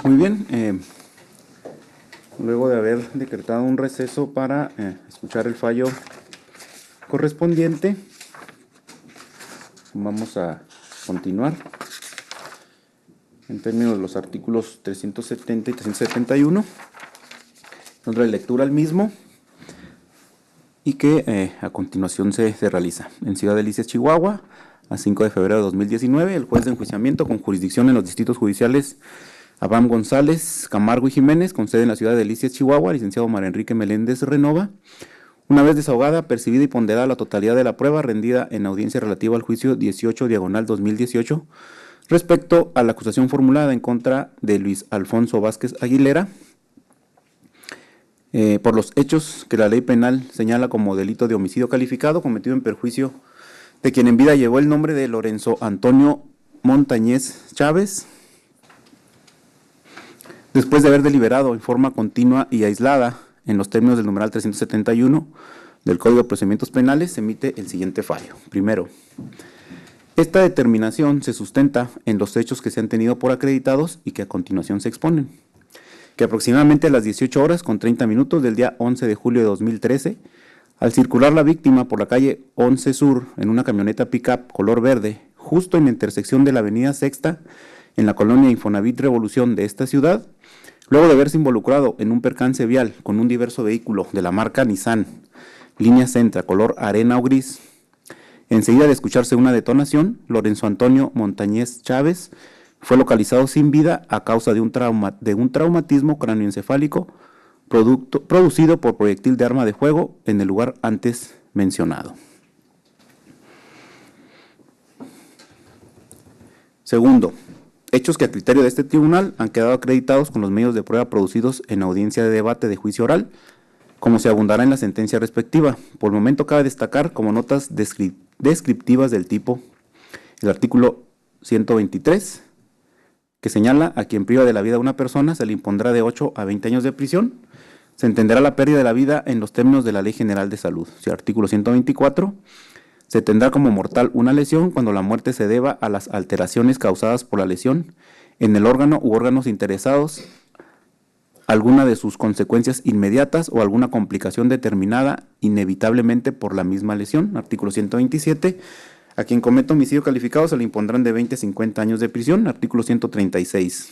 Muy bien, luego de haber decretado un receso para escuchar el fallo correspondiente, vamos a continuar en términos de los artículos 370 y 371, donde la lectura al mismo y que a continuación se realiza. En Ciudad Delicias, Chihuahua, a 5 de febrero de 2019, el juez de enjuiciamiento con jurisdicción en los distritos judiciales Abraham González, Camargo y Jiménez, con sede en la Ciudad de Delicias, Chihuahua, licenciado María Enrique Meléndez Renova, una vez desahogada, percibida y ponderada la totalidad de la prueba rendida en audiencia relativa al juicio 18/2018, respecto a la acusación formulada en contra de Luis Alfonso Vázquez Aguilera, por los hechos que la ley penal señala como delito de homicidio calificado cometido en perjuicio de quien en vida llevó el nombre de Lorenzo Antonio Montañez Chávez, después de haber deliberado en forma continua y aislada en los términos del numeral 371 del Código de Procedimientos Penales, se emite el siguiente fallo. Primero, esta determinación se sustenta en los hechos que se han tenido por acreditados y que a continuación se exponen. Que aproximadamente a las 18:30 del día 11 de julio de 2013, al circular la víctima por la calle 11 Sur en una camioneta pick-up color verde, justo en la intersección de la avenida Sexta, en la colonia Infonavit Revolución de esta ciudad, luego de haberse involucrado en un percance vial con un diverso vehículo de la marca Nissan, línea Sentra, color arena o gris, enseguida de escucharse una detonación, Lorenzo Antonio Montañez Chávez fue localizado sin vida a causa de un traumatismo cráneoencefálico producido por proyectil de arma de fuego en el lugar antes mencionado. Segundo, hechos que a criterio de este tribunal han quedado acreditados con los medios de prueba producidos en audiencia de debate de juicio oral, como se abundará en la sentencia respectiva. Por el momento cabe destacar como notas descriptivas del tipo el artículo 123, que señala a quien priva de la vida a una persona se le impondrá de 8 a 20 años de prisión. Se entenderá la pérdida de la vida en los términos de la Ley General de Salud. El artículo 124, se tendrá como mortal una lesión cuando la muerte se deba a las alteraciones causadas por la lesión en el órgano u órganos interesados, alguna de sus consecuencias inmediatas o alguna complicación determinada inevitablemente por la misma lesión. Artículo 127, a quien cometa homicidio calificado se le impondrán de 20 a 50 años de prisión. Artículo 136.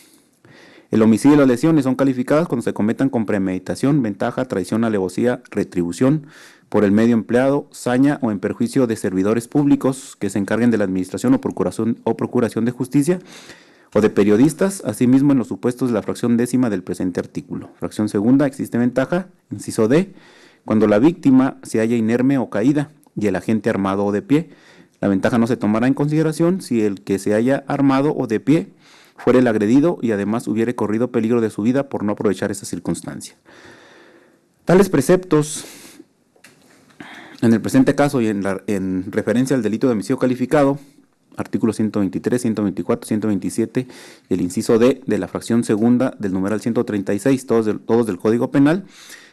El homicidio y las lesiones son calificadas cuando se cometan con premeditación, ventaja, traición, alevosía, retribución por el medio empleado, saña o en perjuicio de servidores públicos que se encarguen de la administración o procuración de justicia o de periodistas, asimismo en los supuestos de la fracción décima del presente artículo. Fracción segunda, existe ventaja, inciso D, cuando la víctima se halla inerme o caída y el agente armado o de pie. La ventaja no se tomará en consideración si el que se haya armado o de pie fuera el agredido y además hubiere corrido peligro de su vida por no aprovechar esa circunstancia. Tales preceptos, en el presente caso y en referencia al delito de homicidio calificado, artículos 123, 124, 127 y el inciso D de la fracción segunda del numeral 136, todos del Código Penal,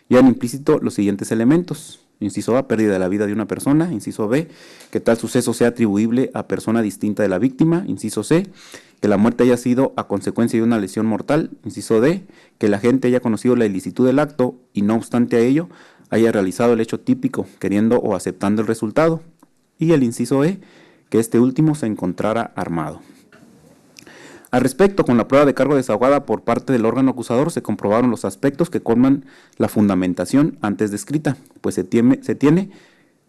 llevan implícito los siguientes elementos. Inciso A, pérdida de la vida de una persona. Inciso B, que tal suceso sea atribuible a persona distinta de la víctima. Inciso C, que la muerte haya sido a consecuencia de una lesión mortal. Inciso D, que el agente haya conocido la ilicitud del acto y no obstante a ello haya realizado el hecho típico, queriendo o aceptando el resultado. Y el inciso E, que este último se encontrara armado. Al respecto, con la prueba de cargo desahogada por parte del órgano acusador, se comprobaron los aspectos que colman la fundamentación antes descrita, pues se tiene,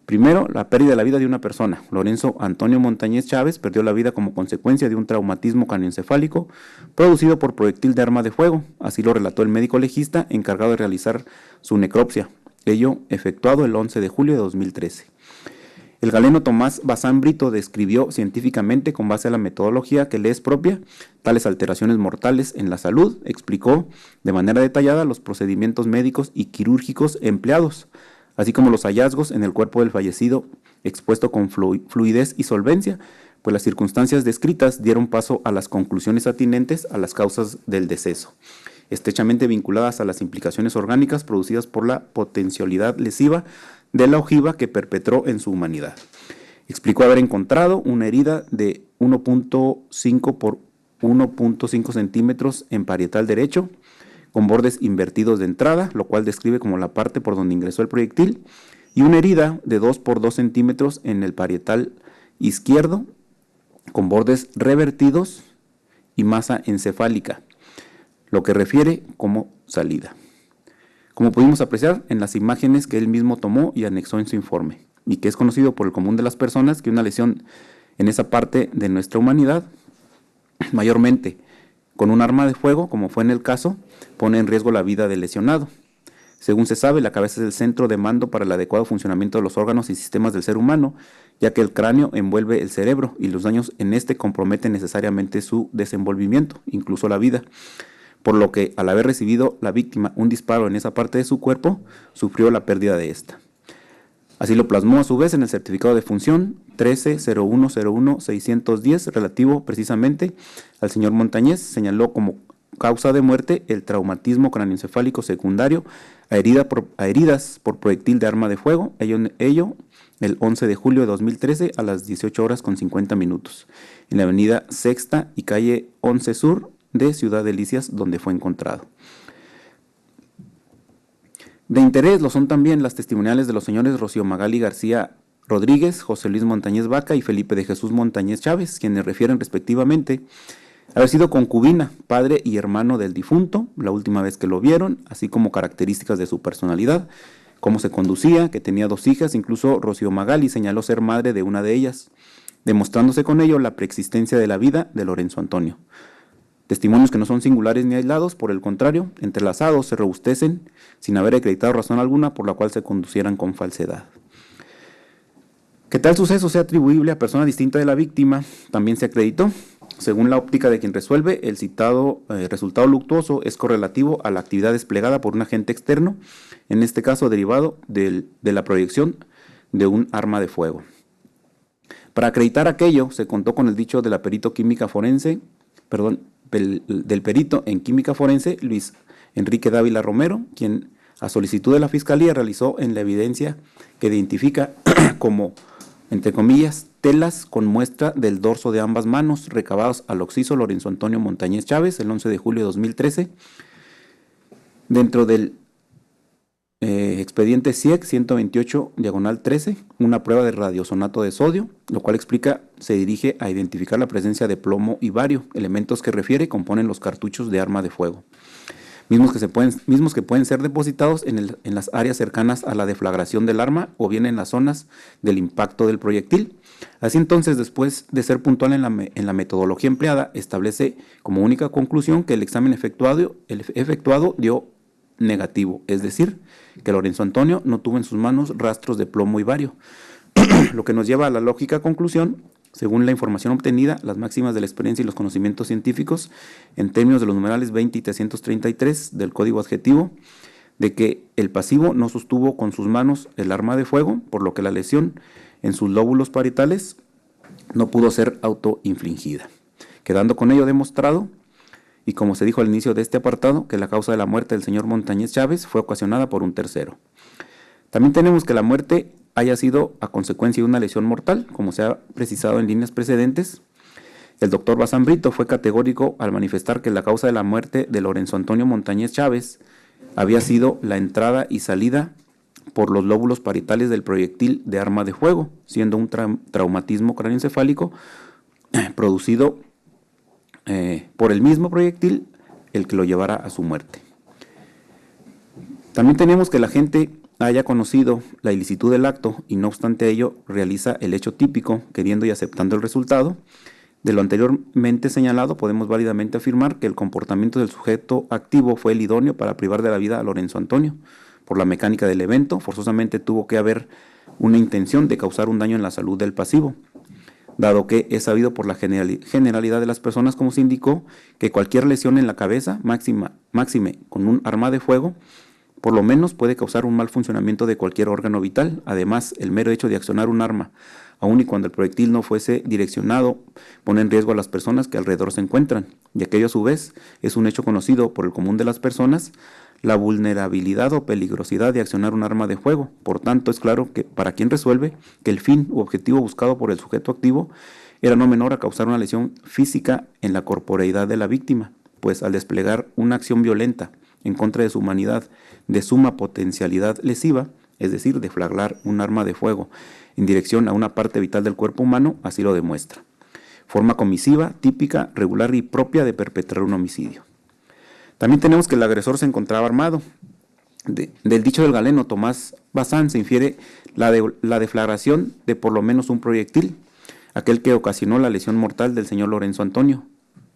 primero, la pérdida de la vida de una persona. Lorenzo Antonio Montañez Chávez perdió la vida como consecuencia de un traumatismo craneoencefálico producido por proyectil de arma de fuego, así lo relató el médico legista encargado de realizar su necropsia, ello efectuado el 11 de julio de 2013. El galeno Tomás Bazán Brito describió científicamente, con base a la metodología que le es propia, tales alteraciones mortales en la salud, explicó de manera detallada los procedimientos médicos y quirúrgicos empleados, así como los hallazgos en el cuerpo del fallecido, expuesto con fluidez y solvencia, pues las circunstancias descritas dieron paso a las conclusiones atinentes a las causas del deceso, estrechamente vinculadas a las implicaciones orgánicas producidas por la potencialidad lesiva de la ojiva que perpetró en su humanidad. Explicó haber encontrado una herida de 1.5 por 1.5 centímetros en parietal derecho, con bordes invertidos de entrada, lo cual describe como la parte por donde ingresó el proyectil, y una herida de 2 por 2 centímetros en el parietal izquierdo, con bordes revertidos y masa encefálica, lo que refiere como salida. Como pudimos apreciar en las imágenes que él mismo tomó y anexó en su informe, y que es conocido por el común de las personas que una lesión en esa parte de nuestra humanidad, mayormente con un arma de fuego, como fue en el caso, pone en riesgo la vida del lesionado. Según se sabe, la cabeza es el centro de mando para el adecuado funcionamiento de los órganos y sistemas del ser humano, ya que el cráneo envuelve el cerebro y los daños en este comprometen necesariamente su desenvolvimiento, incluso la vida. Por lo que, al haber recibido la víctima un disparo en esa parte de su cuerpo, sufrió la pérdida de esta. Así lo plasmó a su vez en el certificado de función 13-0101-610, relativo precisamente al señor Montañez. Señaló como causa de muerte el traumatismo craneoencefálico secundario a heridas por proyectil de arma de fuego, ello el 11 de julio de 2013 a las 18 horas con 50 minutos, en la avenida Sexta y calle 11 Sur de Ciudad Delicias, donde fue encontrado. De interés lo son también las testimoniales de los señores Rocío Magali García Rodríguez, José Luis Montañez Vaca y Felipe de Jesús Montañez Chávez, quienes refieren respectivamente haber sido concubina, padre y hermano del difunto, la última vez que lo vieron, así como características de su personalidad, cómo se conducía, que tenía 2 hijas, incluso Rocío Magali señaló ser madre de una de ellas, demostrándose con ello la preexistencia de la vida de Lorenzo Antonio. Testimonios que no son singulares ni aislados, por el contrario, entrelazados, se robustecen sin haber acreditado razón alguna por la cual se conducieran con falsedad. Que tal suceso sea atribuible a persona distinta de la víctima también se acreditó. Según la óptica de quien resuelve, el citado resultado luctuoso es correlativo a la actividad desplegada por un agente externo, en este caso derivado de la proyección de un arma de fuego. Para acreditar aquello, se contó con el dicho de la del perito en química forense, Luis Enrique Dávila Romero, quien a solicitud de la Fiscalía realizó en la evidencia que identifica como, entre comillas, telas con muestra del dorso de ambas manos recabados al occiso Lorenzo Antonio Montañez Chávez el 11 de julio de 2013, dentro del expediente CIEC 128-13, una prueba de radiosonato de sodio, lo cual se dirige a identificar la presencia de plomo y bario, elementos que refiere componen los cartuchos de arma de fuego, mismos que pueden ser depositados en las áreas cercanas a la deflagración del arma o bien en las zonas del impacto del proyectil. Así entonces, después de ser puntual en la metodología empleada, establece como única conclusión que el examen efectuado dio negativo, es decir, que Lorenzo Antonio no tuvo en sus manos rastros de plomo y bario, lo que nos lleva a la lógica conclusión, según la información obtenida, las máximas de la experiencia y los conocimientos científicos, en términos de los numerales 20 y 333 del Código Adjetivo, de que el pasivo no sostuvo con sus manos el arma de fuego, por lo que la lesión en sus lóbulos parietales no pudo ser autoinfligida, quedando con ello demostrado, y como se dijo al inicio de este apartado, que la causa de la muerte del señor Montañez Chávez fue ocasionada por un tercero. También tenemos que la muerte haya sido a consecuencia de una lesión mortal, como se ha precisado en líneas precedentes. El doctor Bazán Brito fue categórico al manifestar que la causa de la muerte de Lorenzo Antonio Montañez Chávez había sido la entrada y salida por los lóbulos parietales del proyectil de arma de fuego, siendo un traumatismo craneoencefálico producido por el mismo proyectil el que lo llevara a su muerte. También tenemos que la gente haya conocido la ilicitud del acto y no obstante ello realiza el hecho típico, queriendo y aceptando el resultado. De lo anteriormente señalado, podemos válidamente afirmar que el comportamiento del sujeto activo fue el idóneo para privar de la vida a Lorenzo Antonio. Por la mecánica del evento, forzosamente tuvo que haber una intención de causar un daño en la salud del pasivo, dado que es sabido por la generalidad de las personas, como se indicó, que cualquier lesión en la cabeza, máxime con un arma de fuego, por lo menos puede causar un mal funcionamiento de cualquier órgano vital. Además, el mero hecho de accionar un arma, aun y cuando el proyectil no fuese direccionado, pone en riesgo a las personas que alrededor se encuentran, y aquello a su vez es un hecho conocido por el común de las personas, la vulnerabilidad o peligrosidad de accionar un arma de fuego. Por tanto, es claro que para quien resuelve que el fin u objetivo buscado por el sujeto activo era no menor a causar una lesión física en la corporeidad de la víctima, pues al desplegar una acción violenta en contra de su humanidad de suma potencialidad lesiva, es decir, deflagrar un arma de fuego en dirección a una parte vital del cuerpo humano, así lo demuestra. Forma comisiva, típica, regular y propia de perpetrar un homicidio. También tenemos que el agresor se encontraba armado. Del dicho del galeno Tomás Bazán se infiere la deflagración de por lo menos un proyectil, aquel que ocasionó la lesión mortal del señor Lorenzo Antonio,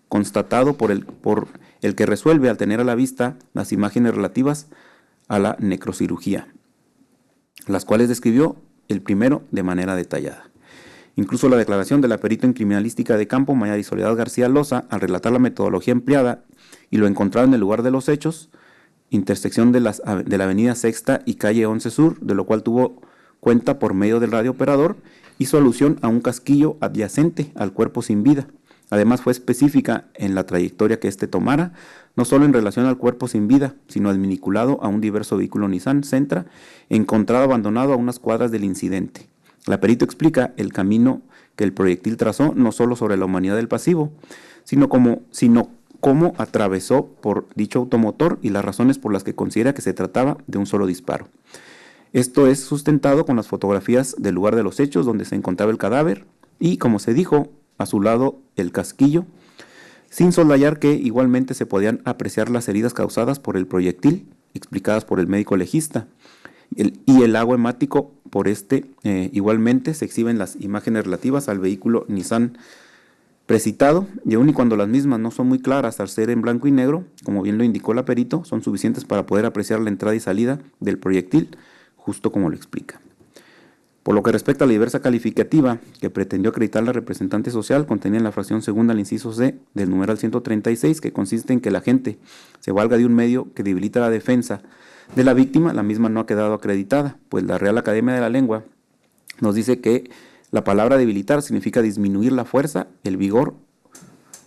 constatado por el que resuelve al tener a la vista las imágenes relativas a la necrocirugía, las cuales describió el primero de manera detallada. Incluso la declaración de la perito en criminalística de campo, Mayari Soledad García Loza, al relatar la metodología empleada y lo encontrado en el lugar de los hechos, intersección de la avenida Sexta y calle 11 Sur, de lo cual tuvo cuenta por medio del radiooperador, hizo alusión a un casquillo adyacente al cuerpo sin vida. Además fue específica en la trayectoria que éste tomara, no solo en relación al cuerpo sin vida, sino adminiculado a un diverso vehículo Nissan Sentra, encontrado abandonado a unas cuadras del incidente. La perito explica el camino que el proyectil trazó no solo sobre la humanidad del pasivo, sino cómo atravesó por dicho automotor y las razones por las que considera que se trataba de un solo disparo. Esto es sustentado con las fotografías del lugar de los hechos donde se encontraba el cadáver y, como se dijo, a su lado el casquillo, sin soslayar que igualmente se podían apreciar las heridas causadas por el proyectil, explicadas por el médico legista, y el lago hemático por igualmente se exhiben las imágenes relativas al vehículo Nissan precitado, y aun y cuando las mismas no son muy claras al ser en blanco y negro, como bien lo indicó la perito, son suficientes para poder apreciar la entrada y salida del proyectil, justo como lo explica. Por lo que respecta a la diversa calificativa que pretendió acreditar la representante social, contenida en la fracción segunda al inciso C del numeral 136, que consiste en que la gente se valga de un medio que debilita la defensa de la víctima, la misma no ha quedado acreditada, pues la Real Academia de la Lengua nos dice que la palabra debilitar significa disminuir la fuerza, el vigor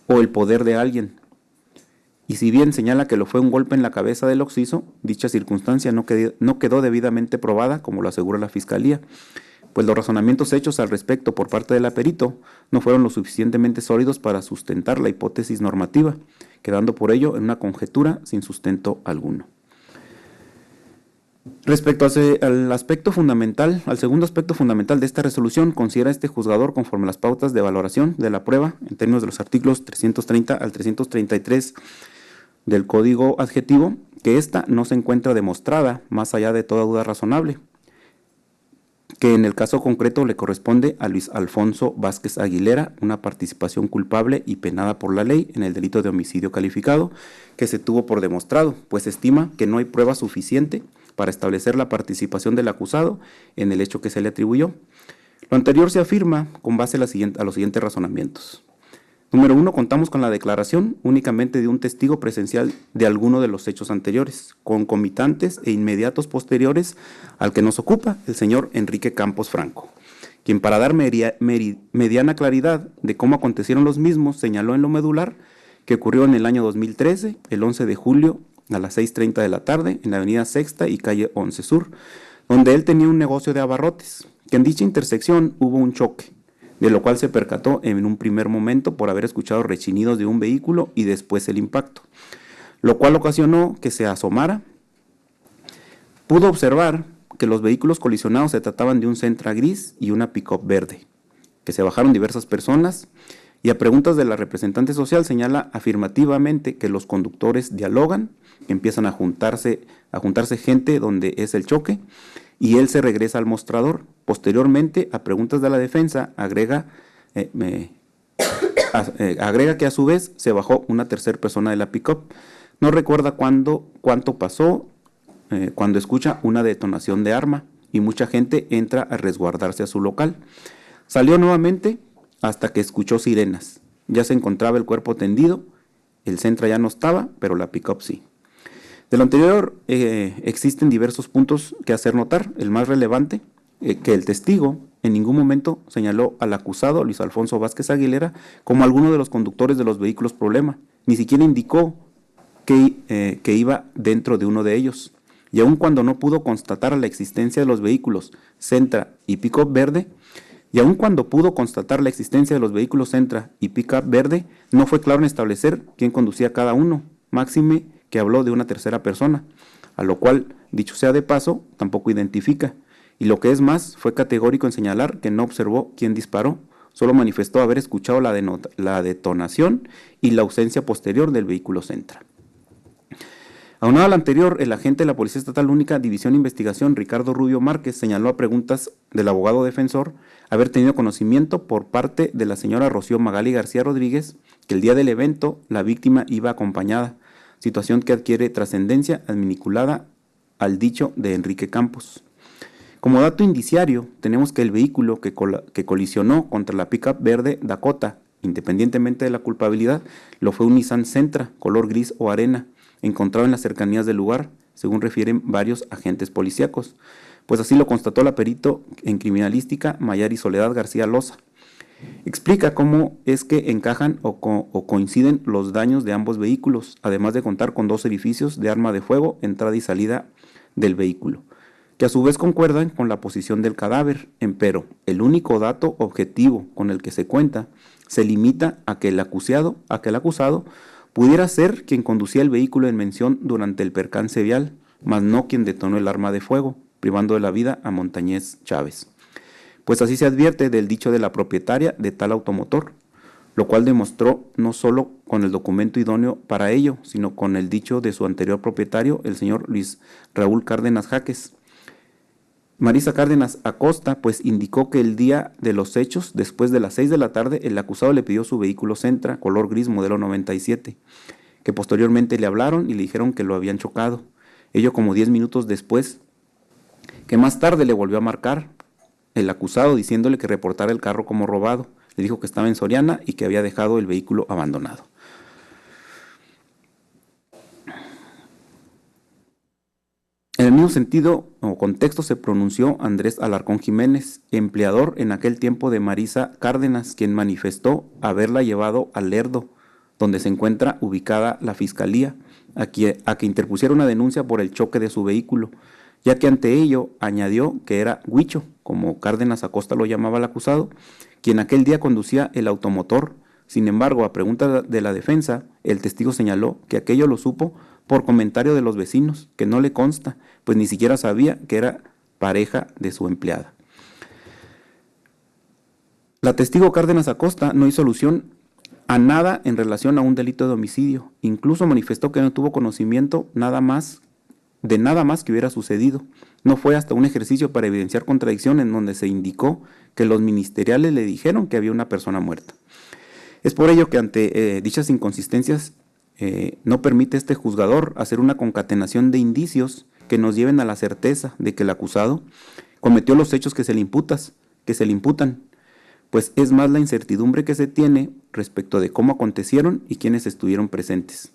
o el poder de alguien. Y si bien señala que lo fue un golpe en la cabeza del occiso, dicha circunstancia no quedó debidamente probada, como lo asegura la Fiscalía, pues los razonamientos hechos al respecto por parte de la perito no fueron lo suficientemente sólidos para sustentar la hipótesis normativa, quedando por ello en una conjetura sin sustento alguno. Respecto al aspecto fundamental, al segundo aspecto fundamental de esta resolución, considera este juzgador, conforme a las pautas de valoración de la prueba, en términos de los artículos 330 al 333 del Código Adjetivo, que ésta no se encuentra demostrada más allá de toda duda razonable, que en el caso concreto le corresponde a Luis Alfonso Vázquez Aguilera una participación culpable y penada por la ley en el delito de homicidio calificado, que se tuvo por demostrado, pues estima que no hay prueba suficiente para establecer la participación del acusado en el hecho que se le atribuyó. Lo anterior se afirma con base a los siguientes razonamientos. Número 1, contamos con la declaración únicamente de un testigo presencial de alguno de los hechos anteriores, concomitantes e inmediatos posteriores al que nos ocupa, el señor Enrique Campos Franco, quien para dar mediana claridad de cómo acontecieron los mismos, señaló en lo medular que ocurrió en el año 2013, el 11 de julio, a las 6:30 de la tarde, en la avenida Sexta y calle 11 Sur, donde él tenía un negocio de abarrotes, que en dicha intersección hubo un choque, de lo cual se percató en un primer momento por haber escuchado rechinidos de un vehículo y después el impacto, lo cual ocasionó que se asomara. Pudo observar que los vehículos colisionados se trataban de un Sentra gris y una pick-up verde, que se bajaron diversas personas, y a preguntas de la representante social señala afirmativamente que los conductores dialogan, que empiezan a juntarse gente donde es el choque, y él se regresa al mostrador. Posteriormente, a preguntas de la defensa, agrega que a su vez se bajó una tercera persona de la pick-up. No recuerda cuánto pasó cuando escucha una detonación de arma y mucha gente entra a resguardarse a su local. Salió nuevamente hasta que escuchó sirenas. Ya se encontraba el cuerpo tendido, el Sentra ya no estaba, pero la pick-up sí. De lo anterior, existen diversos puntos que hacer notar. El más relevante, que el testigo en ningún momento señaló al acusado, Luis Alfonso Vázquez Aguilera, como alguno de los conductores de los vehículos problema. Ni siquiera indicó que iba dentro de uno de ellos. Y aun cuando no pudo constatar la existencia de los vehículos Sentra y pick-up verde, Y aun cuando pudo constatar la existencia de los vehículos Sentra y Pickup verde, no fue claro en establecer quién conducía cada uno, máxime que habló de una tercera persona, a lo cual, dicho sea de paso, tampoco identifica. Y lo que es más, fue categórico en señalar que no observó quién disparó, solo manifestó haber escuchado la detonación y la ausencia posterior del vehículo Sentra. Aunado al anterior, el agente de la Policía Estatal Única, División de Investigación, Ricardo Rubio Márquez, señaló a preguntas del abogado defensor haber tenido conocimiento por parte de la señora Rocío Magali García Rodríguez que el día del evento la víctima iba acompañada, situación que adquiere trascendencia adminiculada al dicho de Enrique Campos. Como dato indiciario, tenemos que el vehículo que colisionó contra la pickup verde Dakota, independientemente de la culpabilidad, lo fue un Nissan Sentra, color gris o arena, encontrado en las cercanías del lugar, según refieren varios agentes policíacos, pues así lo constató la perito en criminalística Mayari Soledad García Loza. Explica cómo es que encajan o coinciden los daños de ambos vehículos, además de contar con 2 orificios de arma de fuego, entrada y salida del vehículo, que a su vez concuerdan con la posición del cadáver, empero el único dato objetivo con el que se cuenta se limita a que el acusado pudiera ser quien conducía el vehículo en mención durante el percance vial, mas no quien detonó el arma de fuego, privando de la vida a Montañez Chávez. Pues así se advierte del dicho de la propietaria de tal automotor, lo cual demostró no solo con el documento idóneo para ello, sino con el dicho de su anterior propietario, el señor Luis Raúl Cárdenas Jaques. Marisa Cárdenas Acosta pues indicó que el día de los hechos, después de las 6 de la tarde, el acusado le pidió su vehículo Sentra, color gris, modelo 97, que posteriormente le hablaron y le dijeron que lo habían chocado. Ello como 10 minutos después, que más tarde le volvió a marcar el acusado diciéndole que reportara el carro como robado. Le dijo que estaba en Soriana y que había dejado el vehículo abandonado. En el mismo sentido o contexto se pronunció Andrés Alarcón Jiménez, empleador en aquel tiempo de Marisa Cárdenas, quien manifestó haberla llevado al Lerdo, donde se encuentra ubicada la fiscalía, a que interpusiera una denuncia por el choque de su vehículo, ya que ante ello añadió que era Huicho, como Cárdenas Acosta lo llamaba el acusado, quien aquel día conducía el automotor. Sin embargo, a pregunta de la defensa, el testigo señaló que aquello lo supo por comentario de los vecinos, que no le consta, pues ni siquiera sabía que era pareja de su empleada. La testigo Cárdenas Acosta no hizo alusión a nada en relación a un delito de homicidio, incluso manifestó que no tuvo conocimiento de nada más que hubiera sucedido. No fue hasta un ejercicio para evidenciar contradicción en donde se indicó que los ministeriales le dijeron que había una persona muerta. Es por ello que ante dichas inconsistencias no permite este juzgador hacer una concatenación de indicios que nos lleven a la certeza de que el acusado cometió los hechos que se le imputan, pues es más la incertidumbre que se tiene respecto de cómo acontecieron y quiénes estuvieron presentes.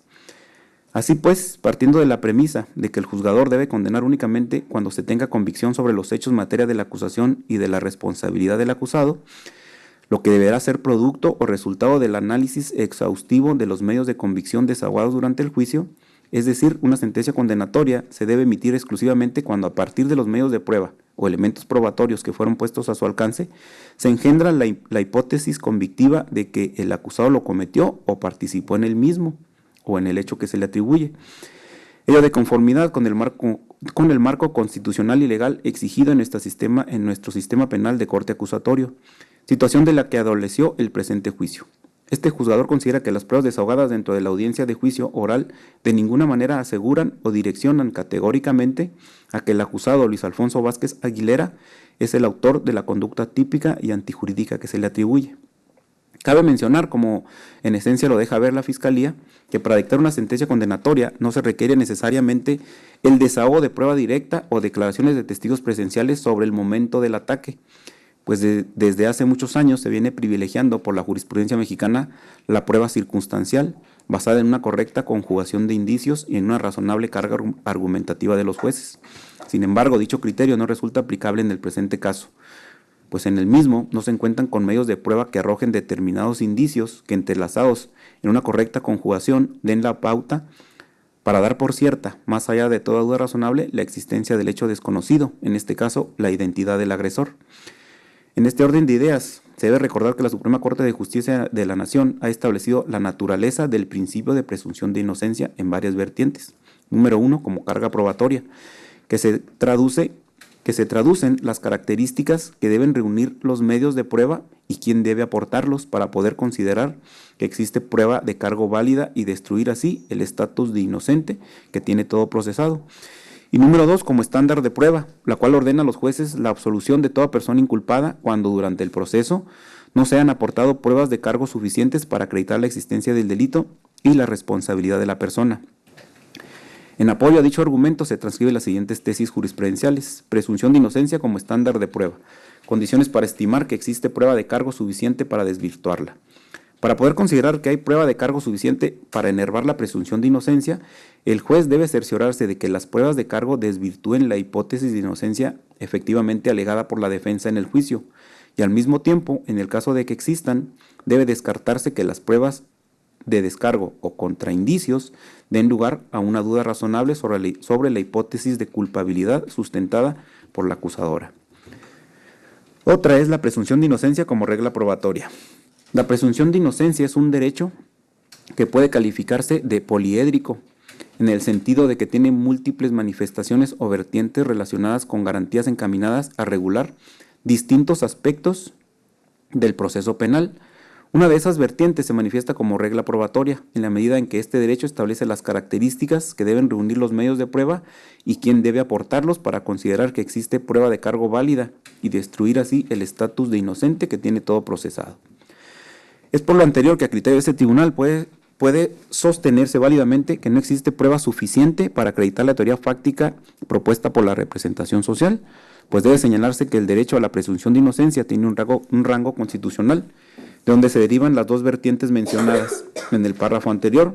Así pues, partiendo de la premisa de que el juzgador debe condenar únicamente cuando se tenga convicción sobre los hechos en materia de la acusación y de la responsabilidad del acusado, lo que deberá ser producto o resultado del análisis exhaustivo de los medios de convicción desahogados durante el juicio, es decir, una sentencia condenatoria se debe emitir exclusivamente cuando a partir de los medios de prueba o elementos probatorios que fueron puestos a su alcance, se engendra la hipótesis convictiva de que el acusado lo cometió o participó en el mismo o en el hecho que se le atribuye. Ello de conformidad con el marco constitucional y legal exigido en nuestro sistema penal de corte acusatorio, situación de la que adoleció el presente juicio. Este juzgador considera que las pruebas desahogadas dentro de la audiencia de juicio oral de ninguna manera aseguran o direccionan categóricamente a que el acusado Luis Alfonso Vázquez Aguilera es el autor de la conducta típica y antijurídica que se le atribuye. Cabe mencionar, como en esencia lo deja ver la Fiscalía, que para dictar una sentencia condenatoria no se requiere necesariamente el desahogo de prueba directa o declaraciones de testigos presenciales sobre el momento del ataque, pues desde hace muchos años se viene privilegiando por la jurisprudencia mexicana la prueba circunstancial, basada en una correcta conjugación de indicios y en una razonable carga argumentativa de los jueces. Sin embargo, dicho criterio no resulta aplicable en el presente caso, pues en el mismo no se encuentran con medios de prueba que arrojen determinados indicios que, entrelazados en una correcta conjugación, den la pauta para dar por cierta, más allá de toda duda razonable, la existencia del hecho desconocido, en este caso la identidad del agresor. En este orden de ideas, se debe recordar que la Suprema Corte de Justicia de la Nación ha establecido la naturaleza del principio de presunción de inocencia en varias vertientes. Número 1, como carga probatoria, que se traducen las características que deben reunir los medios de prueba y quién debe aportarlos para poder considerar que existe prueba de cargo válida y destruir así el estatus de inocente que tiene todo procesado. Y número 2, como estándar de prueba, la cual ordena a los jueces la absolución de toda persona inculpada cuando durante el proceso no se hayan aportado pruebas de cargo suficientes para acreditar la existencia del delito y la responsabilidad de la persona. En apoyo a dicho argumento se transcriben las siguientes tesis jurisprudenciales: presunción de inocencia como estándar de prueba, condiciones para estimar que existe prueba de cargo suficiente para desvirtuarla. Para poder considerar que hay prueba de cargo suficiente para enervar la presunción de inocencia, el juez debe cerciorarse de que las pruebas de cargo desvirtúen la hipótesis de inocencia efectivamente alegada por la defensa en el juicio, y al mismo tiempo, en el caso de que existan, debe descartarse que las pruebas de descargo o contraindicios den lugar a una duda razonable sobre la hipótesis de culpabilidad sustentada por la acusadora. Otra es la presunción de inocencia como regla probatoria. La presunción de inocencia es un derecho que puede calificarse de poliédrico, en el sentido de que tiene múltiples manifestaciones o vertientes relacionadas con garantías encaminadas a regular distintos aspectos del proceso penal. Una de esas vertientes se manifiesta como regla probatoria, en la medida en que este derecho establece las características que deben reunir los medios de prueba y quién debe aportarlos para considerar que existe prueba de cargo válida y destruir así el estatus de inocente que tiene todo procesado. Es por lo anterior que a criterio de este tribunal puede sostenerse válidamente que no existe prueba suficiente para acreditar la teoría fáctica propuesta por la representación social, pues debe señalarse que el derecho a la presunción de inocencia tiene un rango constitucional, de donde se derivan las dos vertientes mencionadas en el párrafo anterior,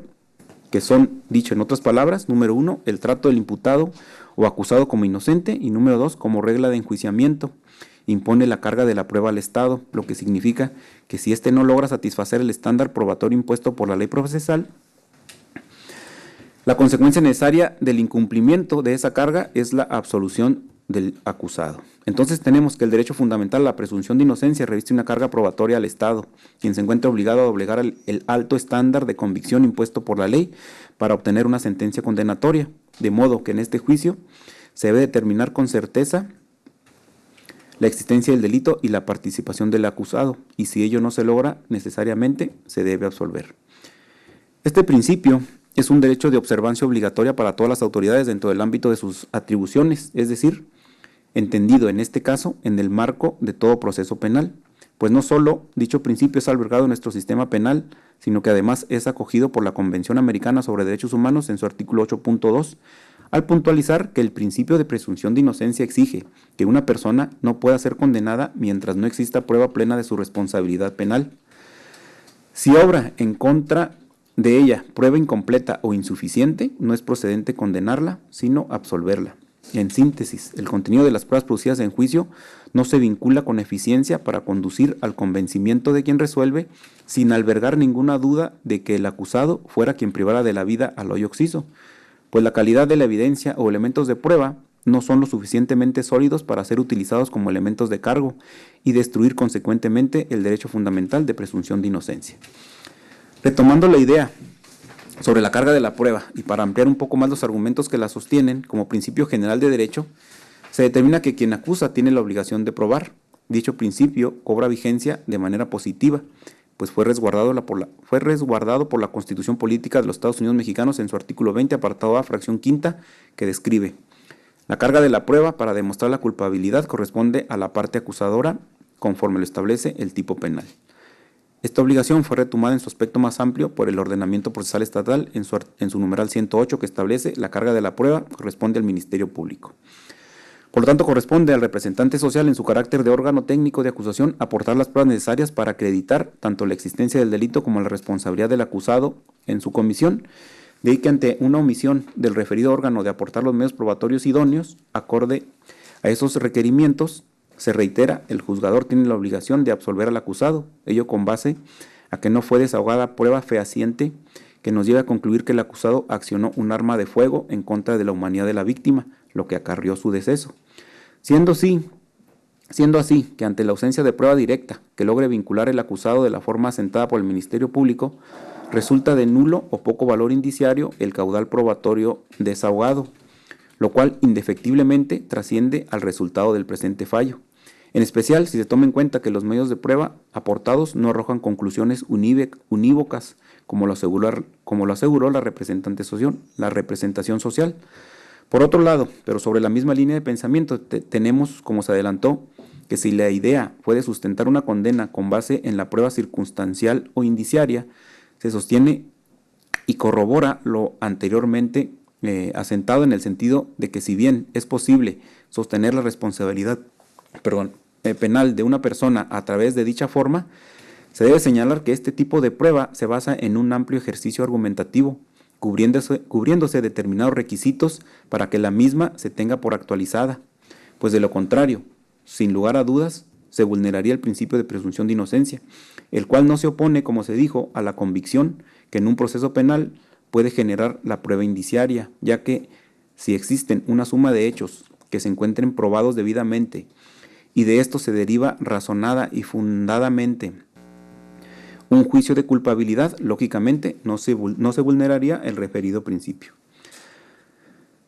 que son, dicho en otras palabras, número 1, el trato del imputado o acusado como inocente, y número 2, como regla de enjuiciamiento, impone la carga de la prueba al Estado, lo que significa que si éste no logra satisfacer el estándar probatorio impuesto por la ley procesal, la consecuencia necesaria del incumplimiento de esa carga es la absolución del acusado. Entonces tenemos que el derecho fundamental a la presunción de inocencia reviste una carga probatoria al Estado, quien se encuentra obligado a doblegar el alto estándar de convicción impuesto por la ley para obtener una sentencia condenatoria, de modo que en este juicio se debe determinar con certeza la existencia del delito y la participación del acusado, y si ello no se logra, necesariamente se debe absolver. Este principio es un derecho de observancia obligatoria para todas las autoridades dentro del ámbito de sus atribuciones, es decir, entendido en este caso en el marco de todo proceso penal, pues no solo dicho principio es albergado en nuestro sistema penal, sino que además es acogido por la Convención Americana sobre Derechos Humanos en su artículo 8.2, al puntualizar que el principio de presunción de inocencia exige que una persona no pueda ser condenada mientras no exista prueba plena de su responsabilidad penal. Si obra en contra de ella prueba incompleta o insuficiente, no es procedente condenarla, sino absolverla. En síntesis, el contenido de las pruebas producidas en juicio no se vincula con eficiencia para conducir al convencimiento de quien resuelve, sin albergar ninguna duda de que el acusado fuera quien privara de la vida al hoyo occiso, pues la calidad de la evidencia o elementos de prueba no son lo suficientemente sólidos para ser utilizados como elementos de cargo y destruir consecuentemente el derecho fundamental de presunción de inocencia. Retomando la idea sobre la carga de la prueba y para ampliar un poco más los argumentos que la sostienen como principio general de derecho, se determina que quien acusa tiene la obligación de probar. Dicho principio cobra vigencia de manera positiva, pues fue resguardado por la Constitución Política de los Estados Unidos Mexicanos en su artículo 20, apartado A, fracción quinta, que describe: la carga de la prueba para demostrar la culpabilidad corresponde a la parte acusadora conforme lo establece el tipo penal. Esta obligación fue retomada en su aspecto más amplio por el ordenamiento procesal estatal en su numeral 108, que establece la carga de la prueba corresponde al Ministerio Público. Por lo tanto, corresponde al representante social en su carácter de órgano técnico de acusación aportar las pruebas necesarias para acreditar tanto la existencia del delito como la responsabilidad del acusado en su comisión, de ahí que ante una omisión del referido órgano de aportar los medios probatorios idóneos, acorde a esos requerimientos, se reitera, el juzgador tiene la obligación de absolver al acusado, ello con base a que no fue desahogada prueba fehaciente que nos lleve a concluir que el acusado accionó un arma de fuego en contra de la humanidad de la víctima, lo que acarrió su deceso. Siendo así, Siendo así que ante la ausencia de prueba directa que logre vincular el acusado de la forma asentada por el Ministerio Público, resulta de nulo o poco valor indiciario el caudal probatorio desahogado, lo cual indefectiblemente trasciende al resultado del presente fallo. En especial si se toma en cuenta que los medios de prueba aportados no arrojan conclusiones unívocas, como lo aseguró la representación social. Por otro lado, pero sobre la misma línea de pensamiento, tenemos, como se adelantó, que si la idea puede sustentar una condena con base en la prueba circunstancial o indiciaria, se sostiene y corrobora lo anteriormente asentado en el sentido de que si bien es posible sostener la responsabilidad penal de una persona a través de dicha forma, se debe señalar que este tipo de prueba se basa en un amplio ejercicio argumentativo, cubriéndose determinados requisitos para que la misma se tenga por actualizada, pues de lo contrario, sin lugar a dudas, se vulneraría el principio de presunción de inocencia, el cual no se opone, como se dijo, a la convicción que en un proceso penal puede generar la prueba indiciaria, ya que si existen una suma de hechos que se encuentren probados debidamente y de esto se deriva razonada y fundadamente un juicio de culpabilidad, lógicamente no se vulneraría el referido principio.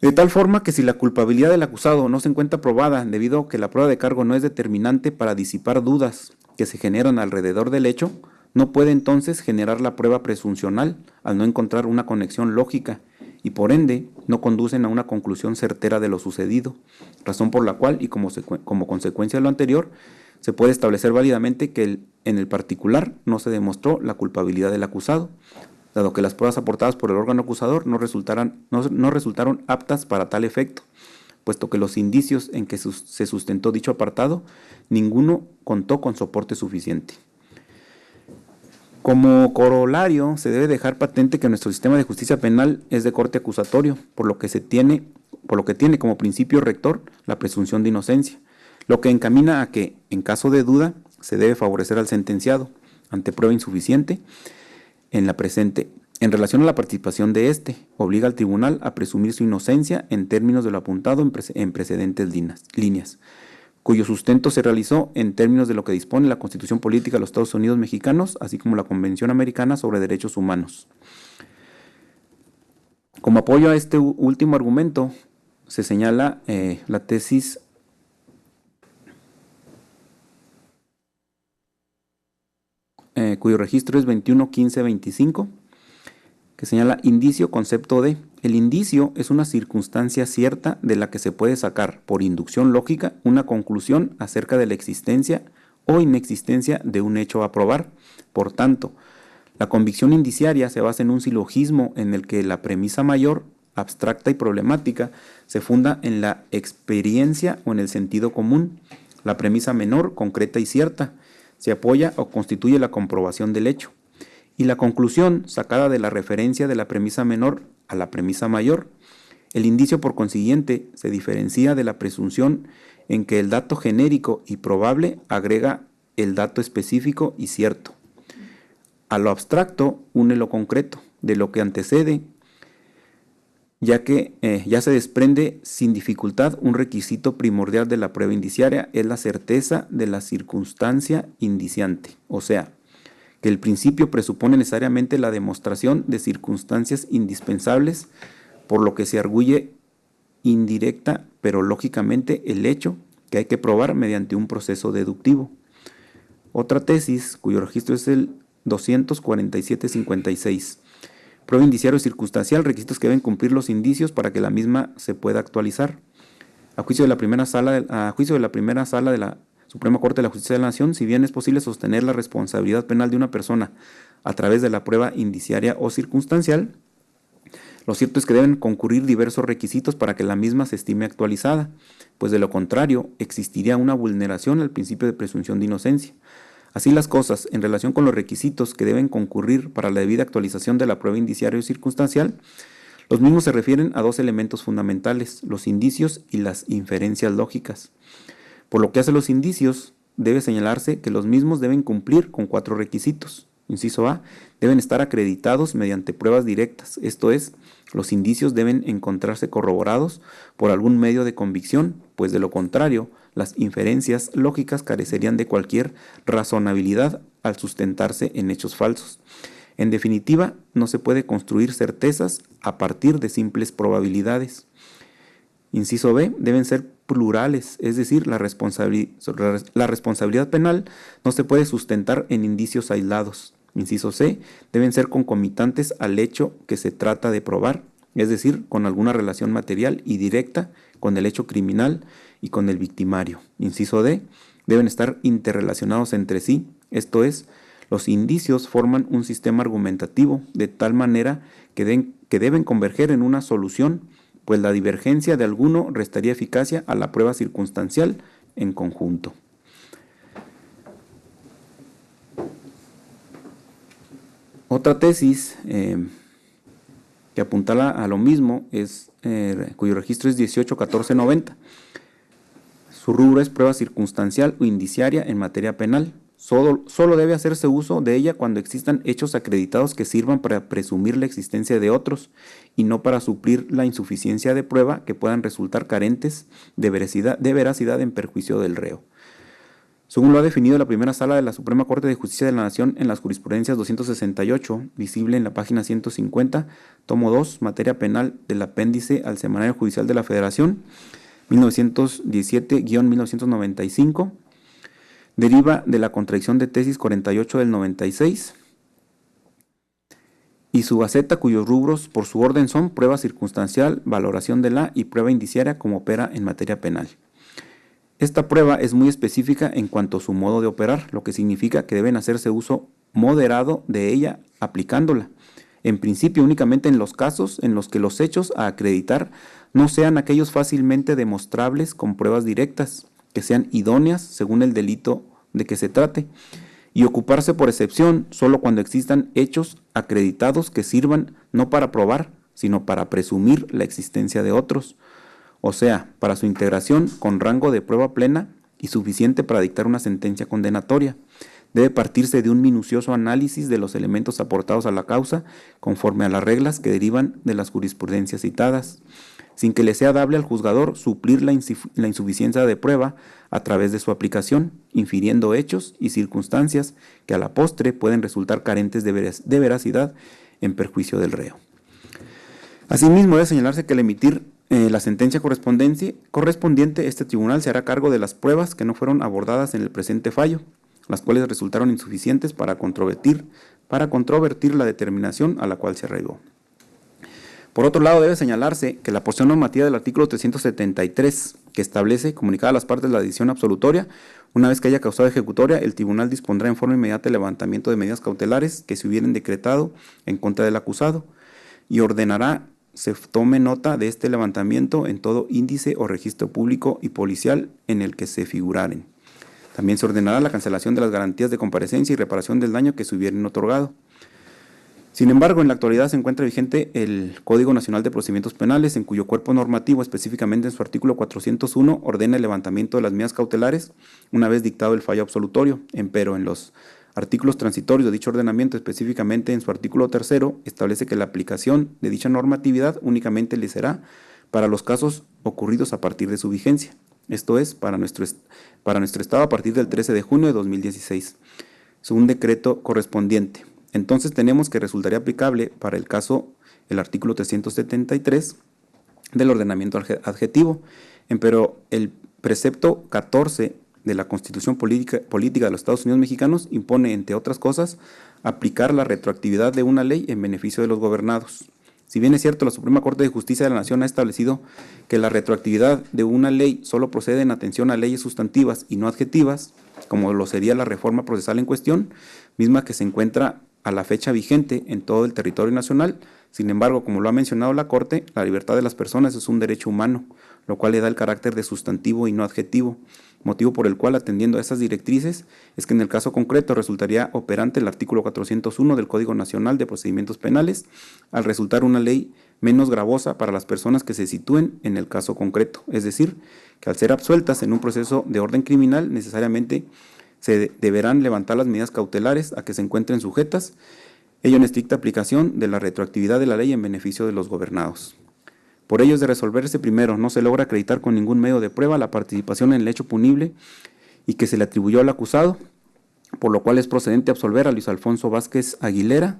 De tal forma que si la culpabilidad del acusado no se encuentra probada debido a que la prueba de cargo no es determinante para disipar dudas que se generan alrededor del hecho, no puede entonces generar la prueba presuncional al no encontrar una conexión lógica y por ende no conducen a una conclusión certera de lo sucedido, razón por la cual y como consecuencia de lo anterior, se puede establecer válidamente que en el particular no se demostró la culpabilidad del acusado, dado que las pruebas aportadas por el órgano acusador no resultaron aptas para tal efecto, puesto que los indicios en que se sustentó dicho apartado, ninguno contó con soporte suficiente. Como corolario, se debe dejar patente que nuestro sistema de justicia penal es de corte acusatorio, por lo que tiene como principio rector la presunción de inocencia, lo que encamina a que, en caso de duda, se debe favorecer al sentenciado, ante prueba insuficiente, en la presente. En relación a la participación de éste, obliga al tribunal a presumir su inocencia en términos de lo apuntado en precedentes líneas, cuyo sustento se realizó en términos de lo que dispone la Constitución Política de los Estados Unidos Mexicanos, así como la Convención Americana sobre Derechos Humanos. Como apoyo a este último argumento, se señala la tesis cuyo registro es 21-15-25, que señala indicio, concepto de. El indicio es una circunstancia cierta de la que se puede sacar, por inducción lógica, una conclusión acerca de la existencia o inexistencia de un hecho a probar. Por tanto, la convicción indiciaria se basa en un silogismo en el que la premisa mayor, abstracta y problemática, se funda en la experiencia o en el sentido común. La premisa menor, concreta y cierta, se apoya o constituye la comprobación del hecho. Y la conclusión, sacada de la referencia de la premisa menor a la premisa mayor. El indicio, por consiguiente, se diferencia de la presunción en que el dato genérico y probable agrega el dato específico y cierto. A lo abstracto une lo concreto, de lo que antecede, ya que ya se desprende sin dificultad un requisito primordial de la prueba indiciaria, es la certeza de la circunstancia indiciante, o sea, que el principio presupone necesariamente la demostración de circunstancias indispensables, por lo que se arguye indirecta, pero lógicamente, el hecho que hay que probar mediante un proceso deductivo. Otra tesis, cuyo registro es el 247-56. Prueba indiciario circunstancial, requisitos que deben cumplir los indicios para que la misma se pueda actualizar. A juicio de la primera sala de la Suprema Corte de la Justicia de la Nación, si bien es posible sostener la responsabilidad penal de una persona a través de la prueba indiciaria o circunstancial, lo cierto es que deben concurrir diversos requisitos para que la misma se estime actualizada, pues de lo contrario existiría una vulneración al principio de presunción de inocencia. Así las cosas, en relación con los requisitos que deben concurrir para la debida actualización de la prueba indiciaria o circunstancial, los mismos se refieren a dos elementos fundamentales, los indicios y las inferencias lógicas. Por lo que hace a los indicios, debe señalarse que los mismos deben cumplir con 4 requisitos. Inciso A, deben estar acreditados mediante pruebas directas, esto es, los indicios deben encontrarse corroborados por algún medio de convicción, pues de lo contrario, las inferencias lógicas carecerían de cualquier razonabilidad al sustentarse en hechos falsos. En definitiva, no se puede construir certezas a partir de simples probabilidades. Inciso B, deben ser plurales, es decir, la responsabilidad penal no se puede sustentar en indicios aislados. Inciso C, deben ser concomitantes al hecho que se trata de probar, es decir, con alguna relación material y directa con el hecho criminal y con el victimario. Inciso D, deben estar interrelacionados entre sí, esto es, los indicios forman un sistema argumentativo de tal manera que deben converger en una solución, pues la divergencia de alguno restaría eficacia a la prueba circunstancial en conjunto. Otra tesis que apuntala a lo mismo es cuyo registro es 181490. Su rubro es prueba circunstancial o indiciaria en materia penal. Solo debe hacerse uso de ella cuando existan hechos acreditados que sirvan para presumir la existencia de otros y no para suplir la insuficiencia de prueba que puedan resultar carentes de veracidad en perjuicio del reo. Según lo ha definido la primera sala de la Suprema Corte de Justicia de la Nación en las jurisprudencias 268, visible en la página 150, tomo 2, materia penal del apéndice al Semanario Judicial de la Federación, 1917-1995, deriva de la contradicción de tesis 48 del 96 y su gaceta cuyos rubros por su orden son prueba circunstancial, valoración de la y prueba indiciaria como opera en materia penal. Esta prueba es muy específica en cuanto a su modo de operar, lo que significa que deben hacerse uso moderado de ella aplicándola. En principio únicamente en los casos en los que los hechos a acreditar no sean aquellos fácilmente demostrables con pruebas directas, que sean idóneas según el delito de que se trate, y ocuparse por excepción solo cuando existan hechos acreditados que sirvan no para probar, sino para presumir la existencia de otros, o sea, para su integración con rango de prueba plena y suficiente para dictar una sentencia condenatoria. Debe partirse de un minucioso análisis de los elementos aportados a la causa conforme a las reglas que derivan de las jurisprudencias citadas, sin que le sea dable al juzgador suplir la insuficiencia de prueba a través de su aplicación, infiriendo hechos y circunstancias que a la postre pueden resultar carentes de veracidad en perjuicio del reo. Asimismo, debe señalarse que al emitir la sentencia correspondiente, este tribunal se hará cargo de las pruebas que no fueron abordadas en el presente fallo, las cuales resultaron insuficientes para controvertir la determinación a la cual se arraigó. Por otro lado, debe señalarse que la porción normativa del artículo 373, que establece, comunicada a las partes la decisión absolutoria, una vez que haya causado ejecutoria, el tribunal dispondrá en forma inmediata el levantamiento de medidas cautelares que se hubieran decretado en contra del acusado y ordenará se tome nota de este levantamiento en todo índice o registro público y policial en el que se figuraren. También se ordenará la cancelación de las garantías de comparecencia y reparación del daño que se hubieran otorgado. Sin embargo, en la actualidad se encuentra vigente el Código Nacional de Procedimientos Penales, en cuyo cuerpo normativo, específicamente en su artículo 401, ordena el levantamiento de las medidas cautelares una vez dictado el fallo absolutorio, empero en los artículos transitorios de dicho ordenamiento, específicamente en su artículo 3, establece que la aplicación de dicha normatividad únicamente le será para los casos ocurridos a partir de su vigencia, esto es, para nuestro Estado a partir del 13 de junio de 2016, según decreto correspondiente. Entonces tenemos que resultaría aplicable para el caso el artículo 373 del ordenamiento adjetivo, pero el precepto 14 de la Constitución Política de los Estados Unidos Mexicanos impone, entre otras cosas, aplicar la retroactividad de una ley en beneficio de los gobernados. Si bien es cierto, la Suprema Corte de Justicia de la Nación ha establecido que la retroactividad de una ley solo procede en atención a leyes sustantivas y no adjetivas, como lo sería la reforma procesal en cuestión, misma que se encuentra a la fecha vigente en todo el territorio nacional. Sin embargo, como lo ha mencionado la Corte, la libertad de las personas es un derecho humano, lo cual le da el carácter de sustantivo y no adjetivo, motivo por el cual, atendiendo a estas directrices, es que en el caso concreto resultaría operante el artículo 401 del Código Nacional de Procedimientos Penales, al resultar una ley menos gravosa para las personas que se sitúen en el caso concreto, es decir, que al ser absueltas en un proceso de orden criminal necesariamente se deberán levantar las medidas cautelares a que se encuentren sujetas, ello en estricta aplicación de la retroactividad de la ley en beneficio de los gobernados. Por ello es de resolverse primero, no se logra acreditar con ningún medio de prueba la participación en el hecho punible y que se le atribuyó al acusado, por lo cual es procedente absolver a Luis Alfonso Vázquez Aguilera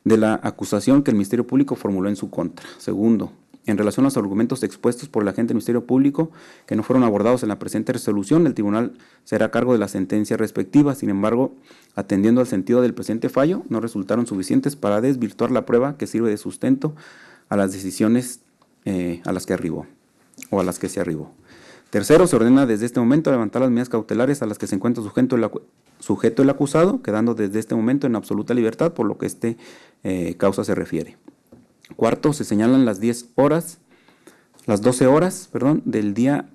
de la acusación que el Ministerio Público formuló en su contra. Segundo, en relación a los argumentos expuestos por el agente del Ministerio Público que no fueron abordados en la presente resolución, el tribunal será a cargo de la sentencia respectiva. Sin embargo, atendiendo al sentido del presente fallo, no resultaron suficientes para desvirtuar la prueba que sirve de sustento a las decisiones a las que arribó o a las que se arribó. Tercero, se ordena desde este momento levantar las medidas cautelares a las que se encuentra sujeto el acusado, quedando desde este momento en absoluta libertad por lo que causa se refiere. Cuarto, se señalan las 12 horas, del día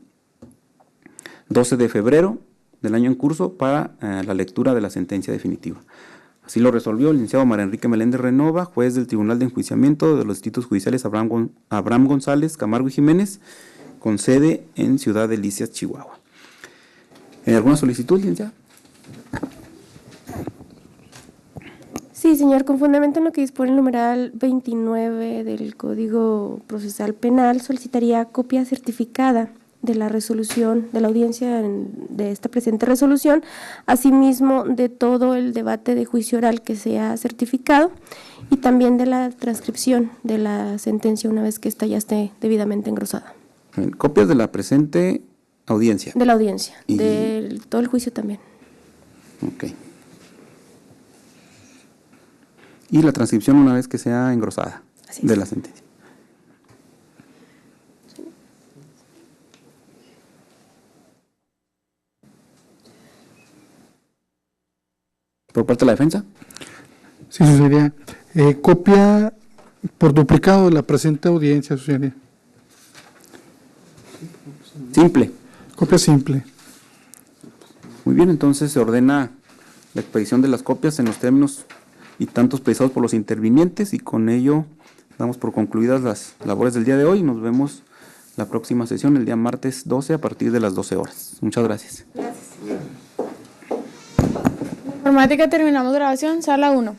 12 de febrero del año en curso para la lectura de la sentencia definitiva. Así lo resolvió el licenciado María Enrique Meléndez Renova, juez del Tribunal de Enjuiciamiento de los Distritos Judiciales Abraham González, Camargo y Jiménez, con sede en Ciudad Delicias, Chihuahua. ¿Alguna solicitud, licenciada? Sí, señor, con fundamento en lo que dispone el numeral 29 del Código Procesal Penal, solicitaría copia certificada de la resolución, de la audiencia de esta presente resolución, asimismo de todo el debate de juicio oral que sea certificado y también de la transcripción de la sentencia una vez que ésta ya esté debidamente engrosada. Copias de la presente audiencia. De la audiencia, de todo el juicio también. Ok. Y la transcripción una vez que sea engrosada de la sentencia. ¿Por parte de la defensa? Sí, su señoría. Copia por duplicado de la presente audiencia, su señoría. Simple. Copia simple. Muy bien, entonces se ordena la expedición de las copias en los términos y tantos precisados por los intervinientes, y con ello damos por concluidas las labores del día de hoy. Nos vemos la próxima sesión el día martes 12 a partir de las 12 horas. Muchas gracias. Gracias. Informática, terminamos grabación, sala 1.